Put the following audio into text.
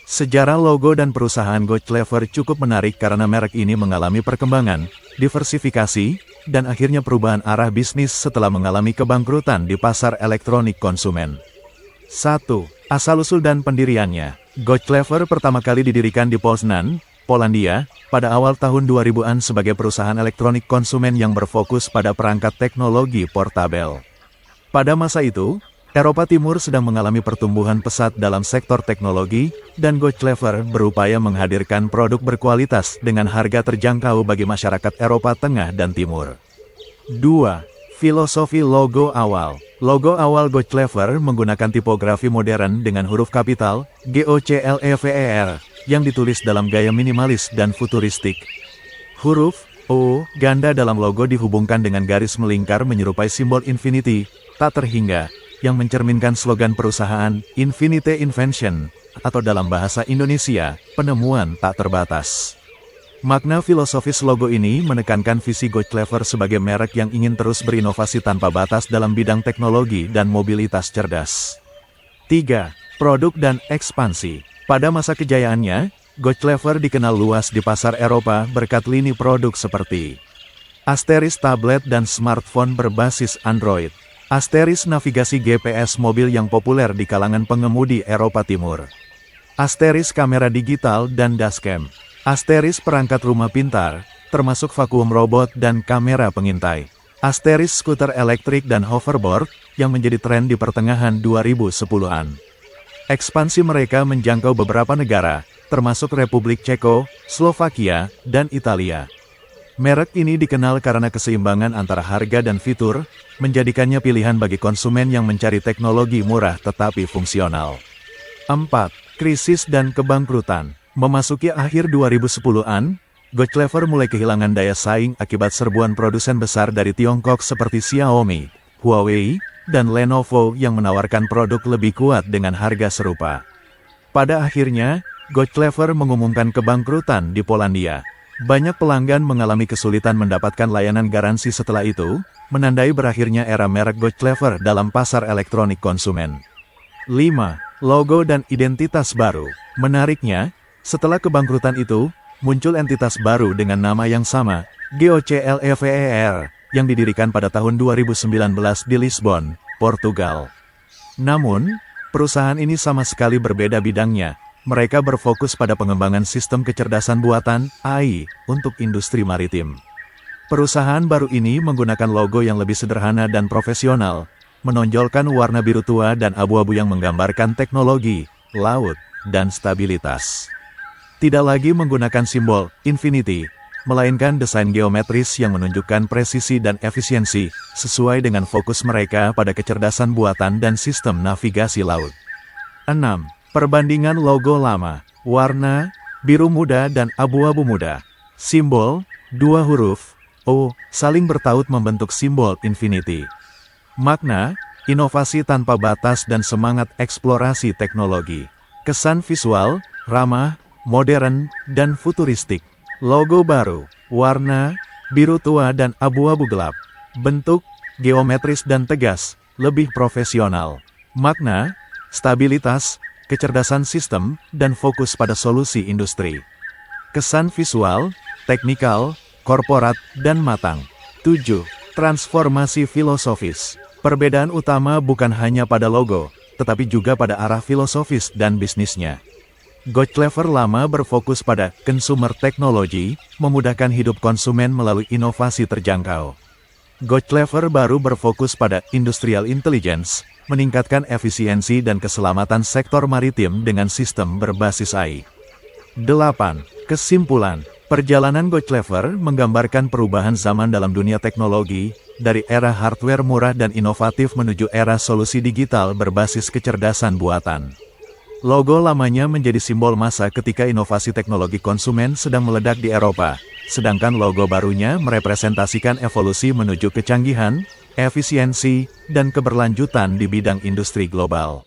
Sejarah logo dan perusahaan Gojclever cukup menarik karena merek ini mengalami perkembangan, diversifikasi, dan akhirnya perubahan arah bisnis setelah mengalami kebangkrutan di pasar elektronik konsumen. 1. Asal-usul dan pendiriannya. Gojclever pertama kali didirikan di Poznan, Polandia, pada awal tahun 2000-an sebagai perusahaan elektronik konsumen yang berfokus pada perangkat teknologi portabel. Pada masa itu, Eropa Timur sedang mengalami pertumbuhan pesat dalam sektor teknologi, dan Gojclever berupaya menghadirkan produk berkualitas dengan harga terjangkau bagi masyarakat Eropa Tengah dan Timur. 2. Filosofi logo awal. Logo awal Gojclever menggunakan tipografi modern dengan huruf kapital, GOCLEVER, yang ditulis dalam gaya minimalis dan futuristik. Huruf O ganda dalam logo dihubungkan dengan garis melingkar menyerupai simbol infinity, tak terhingga, yang mencerminkan slogan perusahaan, Infinite Invention, atau dalam bahasa Indonesia, penemuan tak terbatas. Makna filosofis logo ini menekankan visi Gojclever sebagai merek yang ingin terus berinovasi tanpa batas dalam bidang teknologi dan mobilitas cerdas. 3. Produk dan ekspansi. Pada masa kejayaannya, Gojclever dikenal luas di pasar Eropa berkat lini produk seperti Asteris tablet dan smartphone berbasis Android, Asteris navigasi GPS mobil yang populer di kalangan pengemudi Eropa Timur, Asteris kamera digital dan dashcam, Asteris perangkat rumah pintar, termasuk vacuum robot dan kamera pengintai, Asteris skuter elektrik dan hoverboard, yang menjadi tren di pertengahan 2010-an. Ekspansi mereka menjangkau beberapa negara, termasuk Republik Ceko, Slovakia, dan Italia. Merek ini dikenal karena keseimbangan antara harga dan fitur, menjadikannya pilihan bagi konsumen yang mencari teknologi murah tetapi fungsional. 4. Krisis dan kebangkrutan. Memasuki akhir 2010-an, Gojclever mulai kehilangan daya saing akibat serbuan produsen besar dari Tiongkok seperti Xiaomi, Huawei, dan Lenovo yang menawarkan produk lebih kuat dengan harga serupa. Pada akhirnya, Gojclever mengumumkan kebangkrutan di Polandia. Banyak pelanggan mengalami kesulitan mendapatkan layanan garansi setelah itu, menandai berakhirnya era merek Gojclever dalam pasar elektronik konsumen. 5. Logo dan identitas baru. Menariknya, setelah kebangkrutan itu, muncul entitas baru dengan nama yang sama, GOCLEVER, yang didirikan pada tahun 2019 di Lisbon, Portugal. Namun, perusahaan ini sama sekali berbeda bidangnya. Mereka berfokus pada pengembangan sistem kecerdasan buatan, AI, untuk industri maritim. Perusahaan baru ini menggunakan logo yang lebih sederhana dan profesional, menonjolkan warna biru tua dan abu-abu yang menggambarkan teknologi, laut, dan stabilitas. Tidak lagi menggunakan simbol infinity, melainkan desain geometris yang menunjukkan presisi dan efisiensi, sesuai dengan fokus mereka pada kecerdasan buatan dan sistem navigasi laut. 6. Perbandingan logo lama, warna, biru muda dan abu-abu muda. Simbol, 2 huruf, O, saling bertaut membentuk simbol infinity. Makna, inovasi tanpa batas dan semangat eksplorasi teknologi. Kesan visual, ramah, modern, dan futuristik. Logo baru, warna, biru tua dan abu-abu gelap. Bentuk, geometris dan tegas, lebih profesional. Makna, stabilitas, kecerdasan sistem, dan fokus pada solusi industri. Kesan visual, teknikal, korporat, dan matang. 7. Transformasi filosofis. Perbedaan utama bukan hanya pada logo, tetapi juga pada arah filosofis dan bisnisnya. Gojclever lama berfokus pada consumer technology, memudahkan hidup konsumen melalui inovasi terjangkau. Gojclever baru berfokus pada industrial intelligence, meningkatkan efisiensi dan keselamatan sektor maritim dengan sistem berbasis AI. 8. Kesimpulan. Perjalanan Gojclever menggambarkan perubahan zaman dalam dunia teknologi, dari era hardware murah dan inovatif menuju era solusi digital berbasis kecerdasan buatan. Logo lamanya menjadi simbol masa ketika inovasi teknologi konsumen sedang meledak di Eropa, sedangkan logo barunya merepresentasikan evolusi menuju kecanggihan, efisiensi, dan keberlanjutan di bidang industri global.